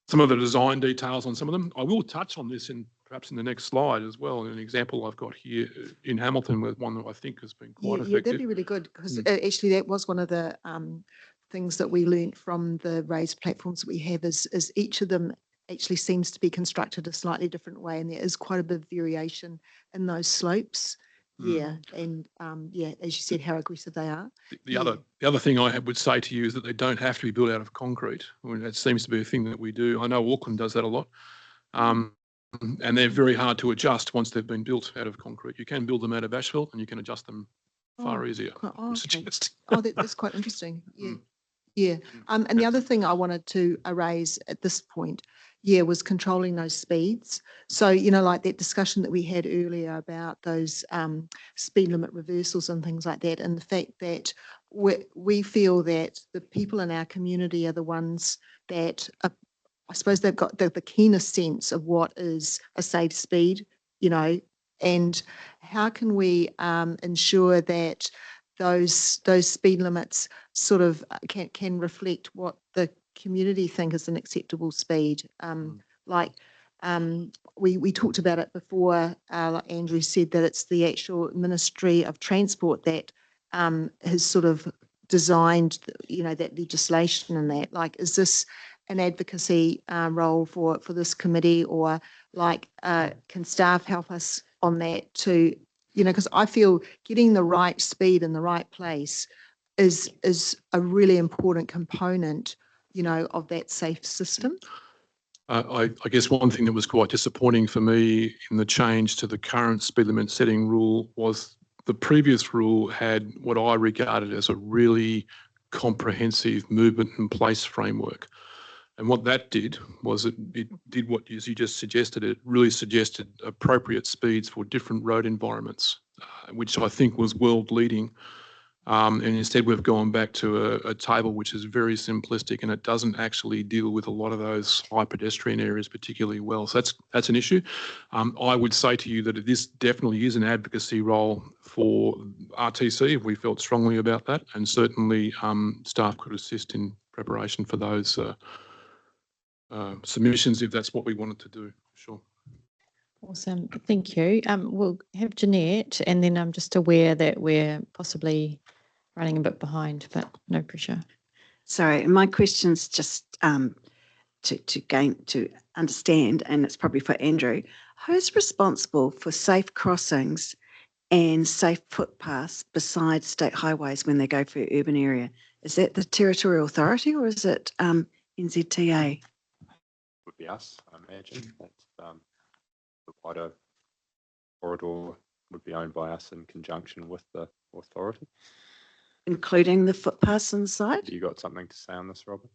some of the design details on some of them. I will touch on this perhaps in the next slide as well. An example I've got here in Hamilton with one that I think has been quite effective. Yeah, that'd be really good because actually that was one of the things that we learnt from the raised platforms that we have is each of them actually seems to be constructed a slightly different way, and there is quite a bit of variation in those slopes. Yeah, and yeah, as you said, how aggressive they are. The other thing I would say to you is that they don't have to be built out of concrete. I mean, that seems to be a thing that we do. I know Auckland does that a lot. And they're very hard to adjust once they've been built out of concrete. You can build them out of asphalt and you can adjust them far easier. Okay. That's quite interesting. Yeah. Yeah. And the other thing I wanted to raise at this point, was controlling those speeds. So, you know, like that discussion that we had earlier about those speed limit reversals and things like that, and the fact that we feel that the people in our community are the ones that are, I suppose they've got the keenest sense of what is a safe speed, you know, and how can we ensure that those speed limits sort of can reflect what the community think is an acceptable speed. We talked about it before, like Andrew said, that it's the actual Ministry of Transport that has sort of designed, you know, that legislation and that. Like, is this an advocacy role for this committee, or like can staff help us on that to, you know, because I feel getting the right speed in the right place is a really important component, you know, of that safe system. I guess one thing that was quite disappointing for me in the change to the current speed limit setting rule was the previous rule had what I regarded as a really comprehensive movement and place framework. And what that did was it did what, as you just suggested, it really suggested appropriate speeds for different road environments, which I think was world leading. And instead we've gone back to a table which is very simplistic, and it doesn't actually deal with a lot of those high pedestrian areas particularly well. So that's an issue. I would say to you that this definitely is an advocacy role for RTC if we felt strongly about that, and certainly staff could assist in preparation for those submissions if that's what we wanted to do. Sure. Awesome. Thank you. We'll have Jeanette, and then I'm just aware that we're possibly running a bit behind, but no pressure. Sorry, my question's just to understand, and it's probably for Andrew. Who's responsible for safe crossings and safe footpaths besides state highways when they go for your urban area? Is that the Territorial Authority or is it NZTA? Would be us, I imagine. That's the Waikato corridor would be owned by us in conjunction with the authority. Including the footpaths inside? Have you got something to say on this, Robert?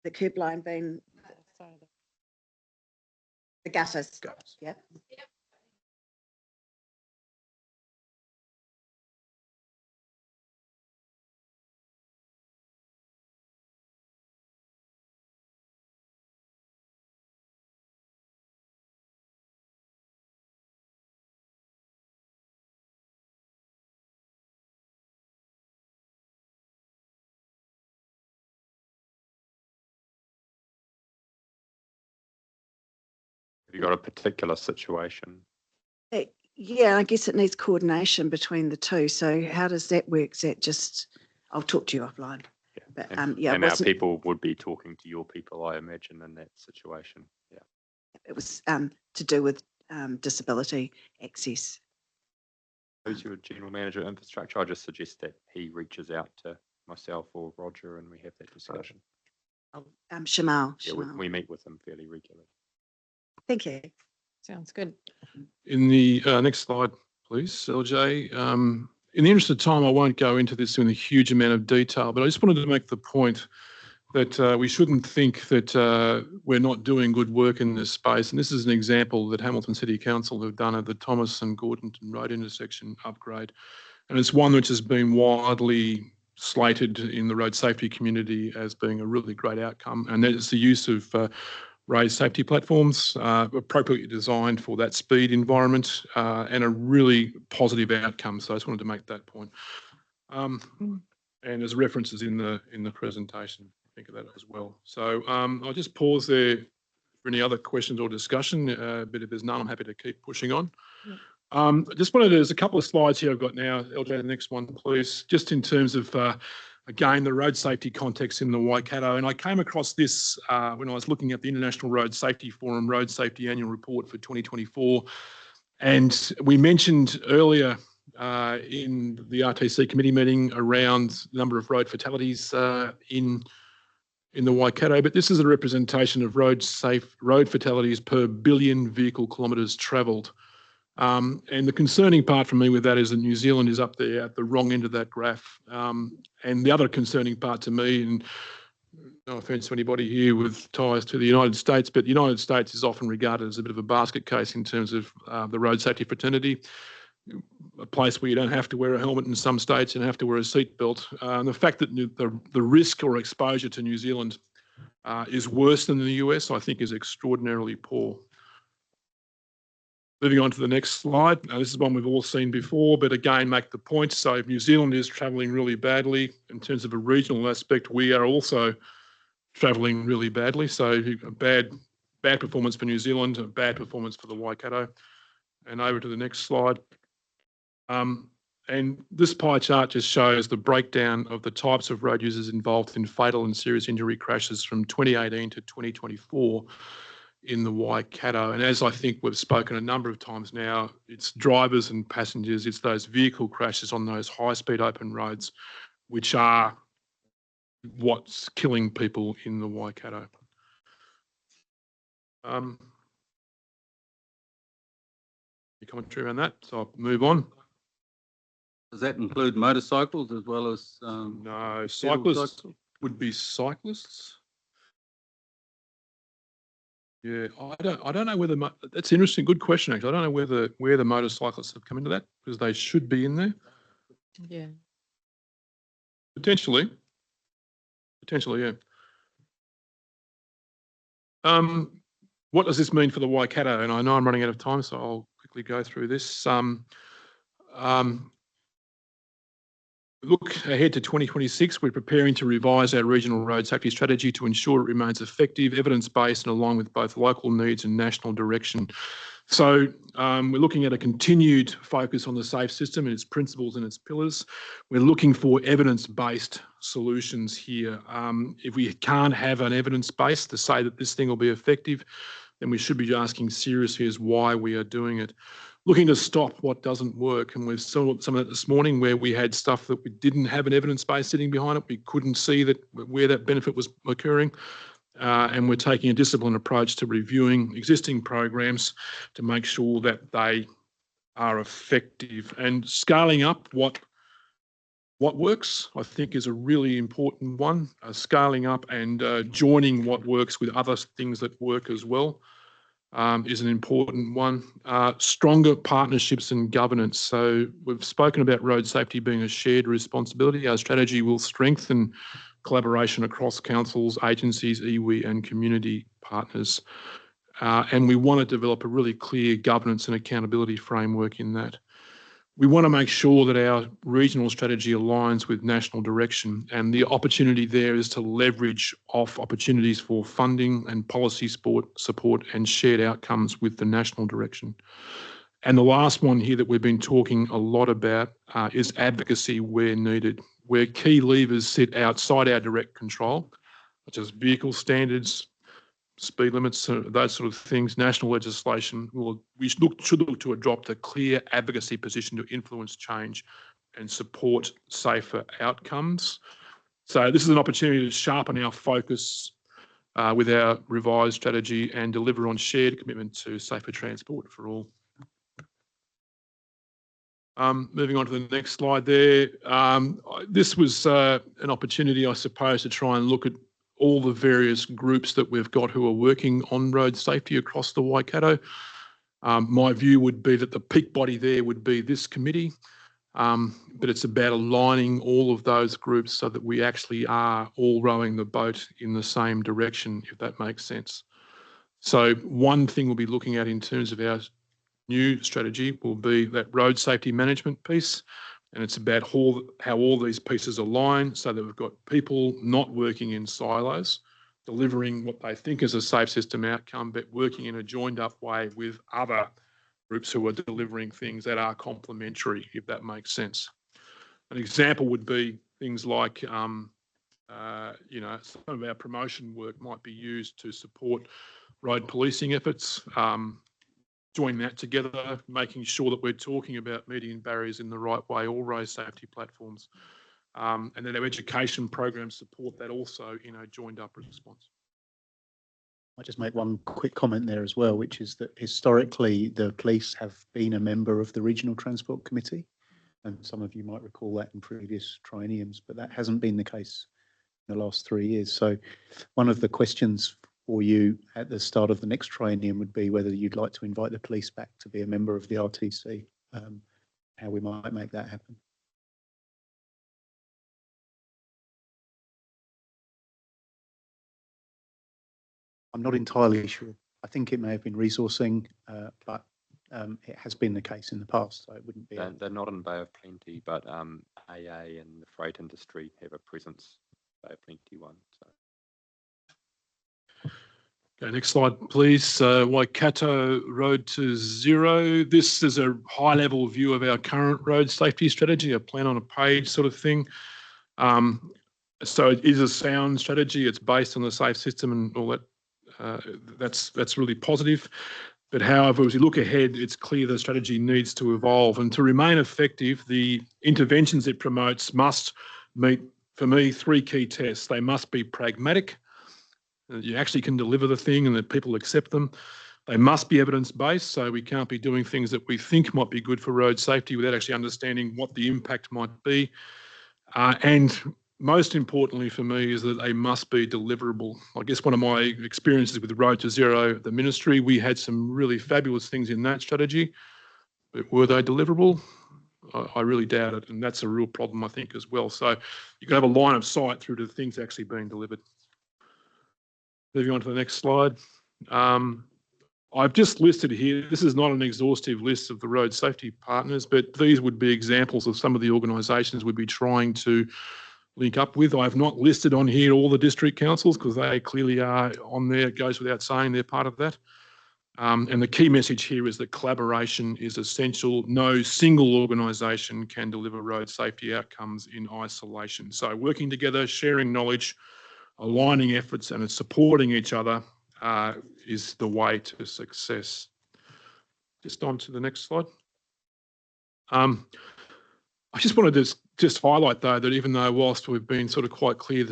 The curb line being the gutters. Yeah. Have you got a particular situation? Yeah, I guess it needs coordination between the two. So how does that work? Is that just, I'll talk to you offline. Yeah. But And, yeah, and our people would be talking to your people, I imagine, in that situation. Yeah. it was to do with disability access. Who's your general manager of infrastructure? I just suggest that he reaches out to myself or Roger and we have that discussion. Shamal. Yeah, we meet with him fairly regularly. Thank you. Sounds good. In the next slide, please, LJ. In the interest of time, I won't go into this in a huge amount of detail, but I just wanted to make the point that we shouldn't think that we're not doing good work in this space. And this is an example that Hamilton City Council have done at the Thomas and Gordonton Road intersection upgrade. And it's one which has been widely slated in the road safety community as being a really great outcome. And that is the use of raised safety platforms, appropriately designed for that speed environment, and a really positive outcome. So I just wanted to make that point. And there's references in the presentation. Think of that as well. So I'll just pause there for any other questions or discussion. But if there's none, I'm happy to keep pushing on. I just wanted to, there's a couple of slides here I've got now. LJ, the next one, please. Just in terms of again, the road safety context in the Waikato. And I came across this when I was looking at the International Road Safety Forum Road Safety Annual Report for 2024. And we mentioned earlier in the RTC committee meeting around the number of road fatalities in the Waikato, but this is a representation of road fatalities per billion vehicle kilometres travelled. And the concerning part for me with that is that New Zealand is up there at the wrong end of that graph. And the other concerning part to me, and no offence to anybody here with ties to the United States, but the United States is often regarded as a bit of a basket case in terms of the road safety fraternity, a place where you don't have to wear a helmet in some states and have to wear a seatbelt. The fact that the risk or exposure to New Zealand is worse than the US, I think is extraordinarily poor. Moving on to the next slide. Now, this is one we've all seen before, but again, make the point. So if New Zealand is travelling really badly in terms of a regional aspect, we are also travelling really badly. So a bad performance for New Zealand, a bad performance for the Waikato. And over to the next slide. And this pie chart just shows the breakdown of the types of road users involved in fatal and serious injury crashes from 2018 to 2024 in the Waikato. And as I think we've spoken a number of times now, it's drivers and passengers, it's those vehicle crashes on those high-speed open roads, which are what's killing people in the Waikato. Your commentary around that, so I'll move on. Does that include motorcycles as well as? No, pedal cyclists cycles? would be cyclists. Yeah, I don't know whether that's an interesting, good question actually. I don't know where the motorcyclists have come into that because they should be in there Yeah. potentially. Yeah. What does this mean for the Waikato? And I know I'm running out of time, so I'll quickly go through this. Look ahead to 2026, we're preparing to revise our regional road safety strategy to ensure it remains effective, evidence-based and aligned with both local needs and national direction. So we're looking at a continued focus on the safe system and its principles and its pillars. We're looking for evidence-based solutions here. If we can't have an evidence base to say that this thing will be effective, then we should be asking seriously as why we are doing it. Looking to stop what doesn't work. And we've saw some of that this morning where we had stuff that we didn't have an evidence base sitting behind it. We couldn't see that where that benefit was occurring. And we're taking a disciplined approach to reviewing existing programs to make sure that they are effective. And scaling up what works, I think, is a really important one. Scaling up and joining what works with other things that work as well. Is an important one. Stronger partnerships and governance. So we've spoken about road safety being a shared responsibility. Our strategy will strengthen collaboration across councils, agencies, iwi and community partners. And we want to develop a really clear governance and accountability framework in that. We want to make sure that our regional strategy aligns with national direction, and the opportunity there is to leverage off opportunities for funding and policy support and shared outcomes with the national direction. And the last one here that we've been talking a lot about is advocacy where needed, where key levers sit outside our direct control, such as vehicle standards, speed limits, those sort of things, national legislation. We should look to adopt a clear advocacy position to influence change and support safer outcomes. So this is an opportunity to sharpen our focus with our revised strategy and deliver on shared commitment to safer transport for all. Moving on to the next slide there. This was an opportunity, I suppose, to try and look at all the various groups that we've got who are working on road safety across the Waikato. My view would be that the peak body there would be this committee, but it's about aligning all of those groups so that we actually are all rowing the boat in the same direction, if that makes sense. So one thing we'll be looking at in terms of our new strategy will be that road safety management piece. And it's about how all these pieces align so that we've got people not working in silos, delivering what they think is a safe system outcome, but working in a joined up way with other groups who are delivering things that are complementary, if that makes sense. An example would be things like, some of our promotion work might be used to support road policing efforts. Join that together, making sure that we're talking about median barriers in the right way, all road safety platforms. And then our education programs support that also in a joined up response. I just make one quick comment there as well, which is that historically the police have been a member of the Regional Transport Committee. And some of you might recall that in previous trienniums, but that hasn't been the case in the last 3 years. So one of the questions for you at the start of the next triennium would be whether you'd like to invite the police back to be a member of the RTC, how we might make that happen. I'm not entirely sure. I think it may have been resourcing, but it has been the case in the past, so it wouldn't be. They're not in Bay of Plenty, but AA and the freight industry have a presence in Bay of Plenty one. So. Okay, next slide, please. Waikato Road to Zero. This is a high-level view of our current road safety strategy, a plan on a page sort of thing. So it is a sound strategy. It's based on the safe system and all that. That's really positive. But however, as you look ahead, it's clear the strategy needs to evolve. And to remain effective, the interventions it promotes must meet, for me, 3 key tests. They must be pragmatic, that you actually can deliver the thing and that people accept them. They must be evidence-based, so we can't be doing things that we think might be good for road safety without actually understanding what the impact might be. And most importantly for me is that they must be deliverable. I guess one of my experiences with the Road to Zero, the ministry, we had some really fabulous things in that strategy, but were they deliverable? I really doubt it, and that's a real problem, I think, as well. So you can have a line of sight through to the things actually being delivered. Moving on to the next slide. I've just listed here, this is not an exhaustive list of the road safety partners, but these would be examples of some of the organisations we'd be trying to link up with. I've not listed on here all the district councils because they clearly are on there. It goes without saying they're part of that. And the key message here is that collaboration is essential. No single organisation can deliver road safety outcomes in isolation. So working together, sharing knowledge, aligning efforts and supporting each other is the way to success. Just on to the next slide. I just wanted to just highlight though that even though whilst we've been sort of quite clear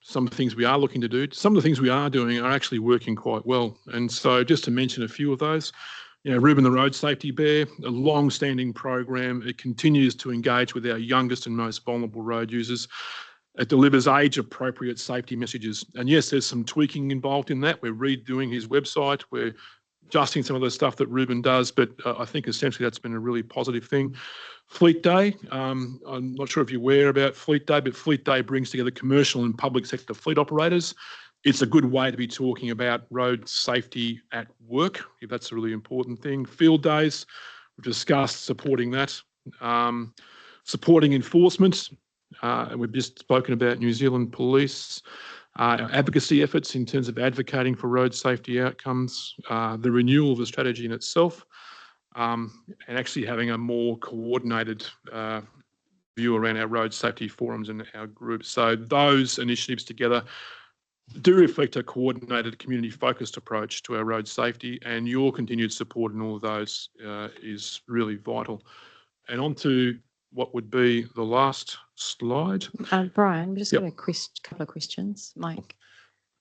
some things we are looking to do, some of the things we are doing are actually working quite well. And so just to mention a few of those, you know, Reuben the Road Safety Bear, a long-standing program. It continues to engage with our youngest and most vulnerable road users. It delivers age-appropriate safety messages. And yes, there's some tweaking involved in that. We're redoing his website. We're adjusting some of the stuff that Reuben does, but I think essentially that's been a really positive thing. Fleet Day, I'm not sure if you're aware about Fleet Day, but Fleet Day brings together commercial and public sector fleet operators. It's a good way to be talking about road safety at work, if that's a really important thing. Field Days, we've discussed supporting that. Supporting enforcement, we've just spoken about New Zealand Police. Advocacy efforts in terms of advocating for road safety outcomes, the renewal of the strategy in itself, and actually having a more coordinated view around our road safety forums and our groups. So those initiatives together do reflect a coordinated community-focused approach to our road safety, and your continued support in all of those is really vital. And on to what would be the last slide. Brian, we've just got a couple of questions. Mike.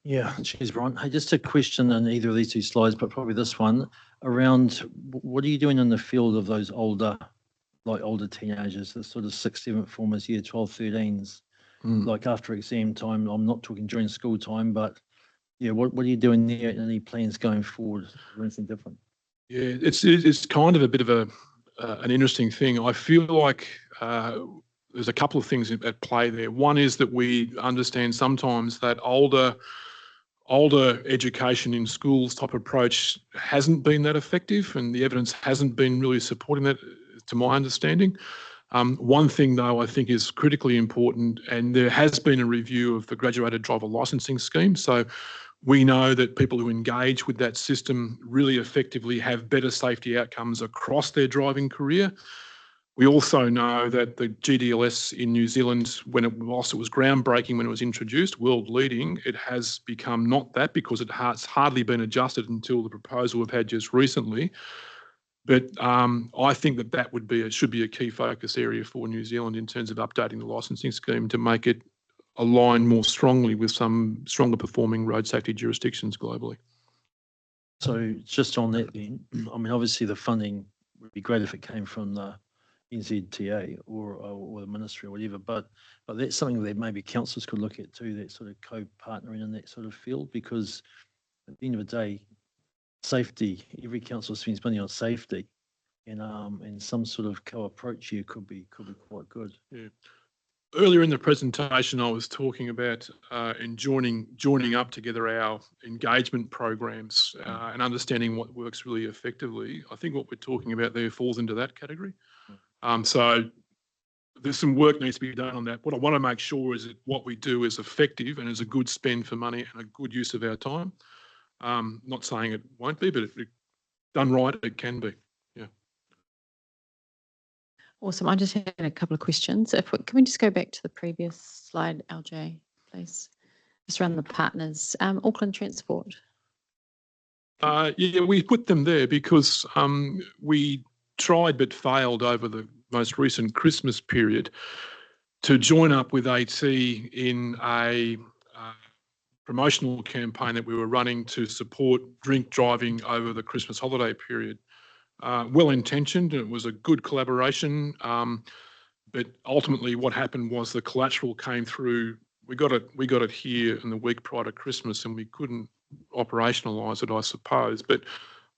Yeah, cheers, Brian. Hey, just a question on either of these 2 slides, but probably this one, around what are you doing in the field of those older teenagers, the sort of 6th, 7th formers, year 12, 13s, like after exam time? I'm not talking during school time, but yeah, what are you doing there? Any plans going forward or anything different? Yeah, it's kind of a bit of an interesting thing. I feel like there's a couple of things at play there. One is that we understand sometimes that older education in schools type approach hasn't been that effective, and the evidence hasn't been really supporting that, to my understanding. One thing, though, I think is critically important, and there has been a review of the graduated driver licensing scheme. So we know that people who engage with that system really effectively have better safety outcomes across their driving career. We also know that the GDLS in New Zealand, whilst it was groundbreaking when it was introduced, world leading, it has become not that because it has hardly been adjusted until the proposal we've had just recently. But I think that should be a key focus area for New Zealand in terms of updating the licensing scheme to make it align more strongly with some stronger performing road safety jurisdictions globally. So just on that then, I mean, obviously the funding would be great if it came from the NZTA or the ministry or whatever, but that's something that maybe councils could look at too, that sort of co-partnering in that sort of field, because at the end of the day, safety, every council spends money on safety, and some sort of co-approach here could be quite good. Yeah. Earlier in the presentation, I was talking about in joining up together our engagement programs and understanding what works really effectively. I think what we're talking about there falls into that category. So there's some work needs to be done on that. What I want to make sure is that what we do is effective and is a good spend for money and a good use of our time. Not saying it won't be, but if done right, it can be. Yeah. Awesome. I just had a couple of questions. Can we just go back to the previous slide, LJ, please? Just around the partners. Auckland Transport. Yeah, we put them there because we tried but failed over the most recent Christmas period to join up with AT in a promotional campaign that we were running to support drink driving over the Christmas holiday period. Well-intentioned, and it was a good collaboration, but ultimately what happened was the collateral came through. We got it here in the week prior to Christmas, and we couldn't operationalise it, I suppose. But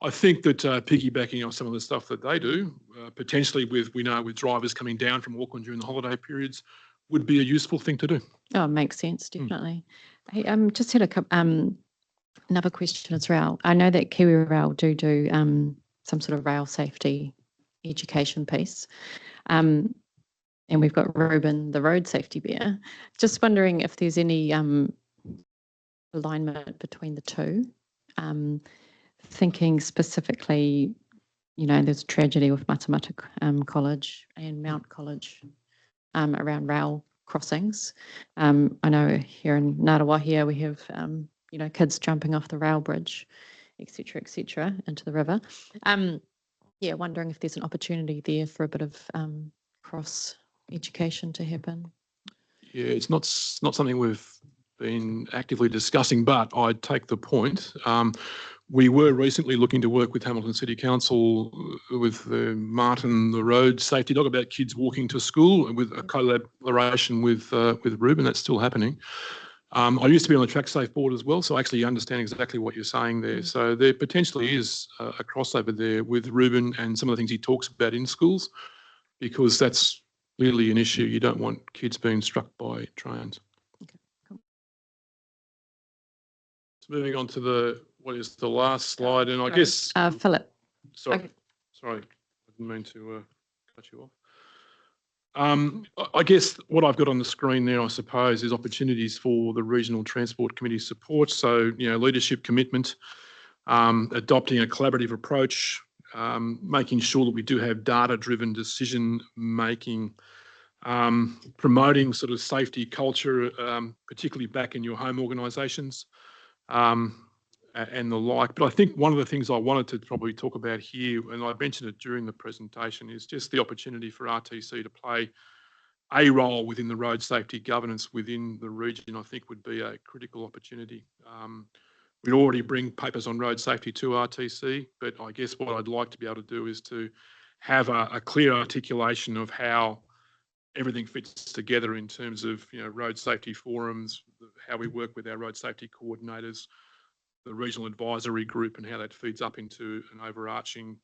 I think that piggybacking on some of the stuff that they do, potentially with drivers coming down from Auckland during the holiday periods, would be a useful thing to do. Oh, it makes sense, definitely. Hey, just had a couple, another question as well. I know that Kiwi Rail do some sort of rail safety education piece. And we've got Ruben, the road safety bear. Just wondering if there's any alignment between the two. Thinking specifically, there's a tragedy with Matamata College and Mount College around rail crossings. I know here in Ngarawahia we have, kids jumping off the rail bridge, et cetera, into the river. Yeah, wondering if there's an opportunity there for a bit of cross education to happen. Yeah, it's not something we've been actively discussing, but I take the point. We were recently looking to work with Hamilton City Council with Martin, the road safety dog, about kids walking to school with a collaboration with Ruben. That's still happening. I used to be on the Track Safe board as well, so I actually understand exactly what you're saying there. So there potentially is a crossover there with Ruben and some of the things he talks about in schools, because that's clearly an issue. You don't want kids being struck by trains. Okay, cool. So moving on to what is the last slide, and I guess Philip. Sorry, Okay. I didn't mean to cut you off. I guess what I've got on the screen there, I suppose, is opportunities for the Regional Transport Committee support. So, leadership commitment, adopting a collaborative approach, making sure that we do have data-driven decision making, promoting sort of safety culture, particularly back in your home organisations. And the like. But I think one of the things I wanted to probably talk about here, and I mentioned it during the presentation, is just the opportunity for RTC to play a role within the road safety governance within the region. I think would be a critical opportunity. We already bring papers on road safety to RTC, but I guess what I'd like to be able to do is to have a clear articulation of how everything fits together in terms of road safety forums, how we work with our road safety coordinators, the regional advisory group, and how that feeds up into an overarching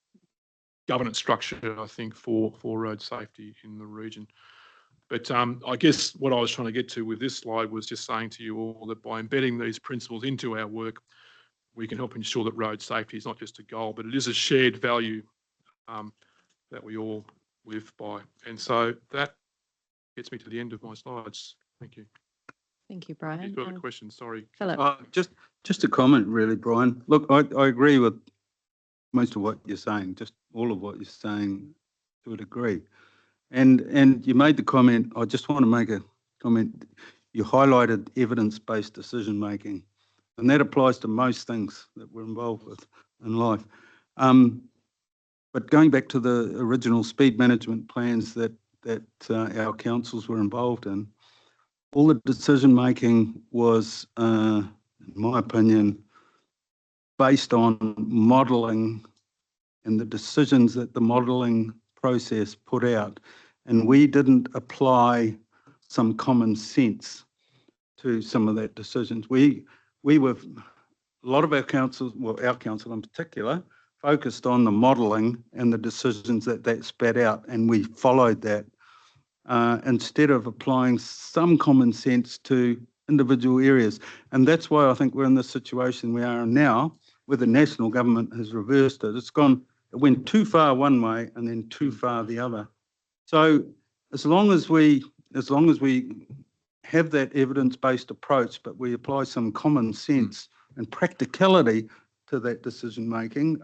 governance structure, I think, for road safety in the region. But I guess what I was trying to get to with this slide was just saying to you all that by embedding these principles into our work, we can help ensure that road safety is not just a goal, but it is a shared value that we all live by. And so that gets me to the end of my slides. Thank you. Thank you, Brian. Any further questions? Sorry. Philip. Just a comment, really, Brian. Look, I agree with most of what you're saying, just all of what you're saying to a degree. And you made the comment, I just want to make a comment. You highlighted evidence-based decision making, and that applies to most things that we're involved with in life. But going back to the original speed management plans that our councils were involved in, all the decision making was, in my opinion, based on modelling and the decisions that the modelling process put out. And we didn't apply some common sense to some of that decisions. We were, a lot of our councils, well, our council in particular, focused on the modelling and the decisions that spat out, and we followed that instead of applying some common sense to individual areas. And that's why I think we're in the situation we are now, where the national government has reversed it. It went too far one way and then too far the other. So as long as we have that evidence-based approach, but we apply some common sense and practicality to that decision making,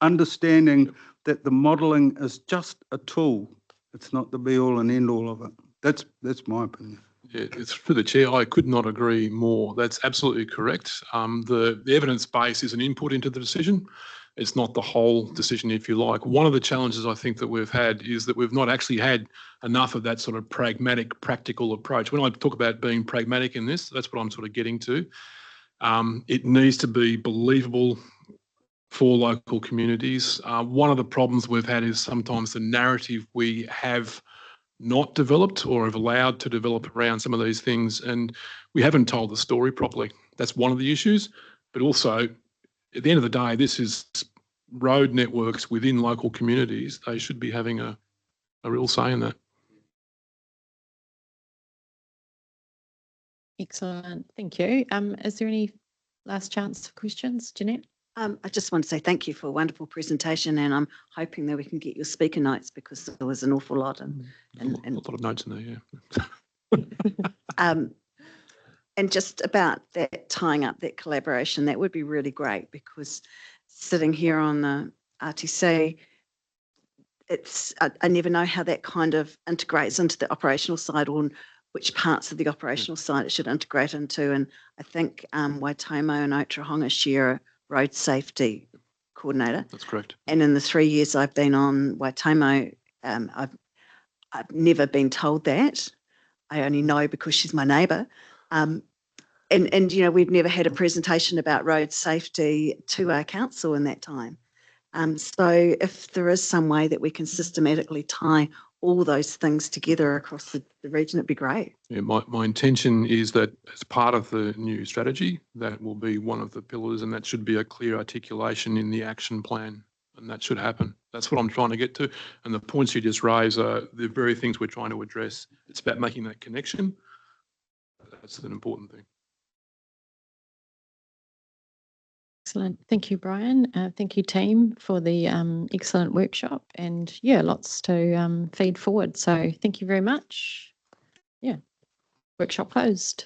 understanding that the modelling is just a tool. It's not the be all and end all of it. That's my opinion. Yeah, it's for the chair. I could not agree more. That's absolutely correct. The evidence base is an input into the decision. It's not the whole decision, if you like. One of the challenges I think that we've had is that we've not actually had enough of that sort of pragmatic, practical approach. When I talk about being pragmatic in this, that's what I'm sort of getting to. It needs to be believable for local communities. One of the problems we've had is sometimes the narrative we have not developed or have allowed to develop around some of these things, and we haven't told the story properly. That's one of the issues, but also at the end of the day, this is road networks within local communities. They should be having a real say in that. Excellent. Thank you. Is there any last chance for questions, Jeanette? I just want to say thank you for a wonderful presentation, and I'm hoping that we can get your speaker notes because there was an awful lot. And A lot of notes in there, yeah. and just about that tying up that collaboration, that would be really great because sitting here on the RTC, I never know how that kind of integrates into the operational side or which parts of the operational side it should integrate into. And I think Waitomo and Otrahonga share a road safety coordinator. That's correct. And in the 3 years I've been on Waitomo, I've never been told that. I only know because she's my neighbour. And you know, we've never had a presentation about road safety to our council in that time. So if there is some way that we can systematically tie all those things together across the region, it'd be great. Yeah, my intention is that as part of the new strategy, that will be one of the pillars, and that should be a clear articulation in the action plan, and that should happen. That's what I'm trying to get to. And the points you just raised are the very things we're trying to address. It's about making that connection. That's an important thing. Excellent. Thank you, Brian. Thank you, team, for the excellent workshop. And yeah, lots to feed forward. So thank you very much. Yeah, workshop closed.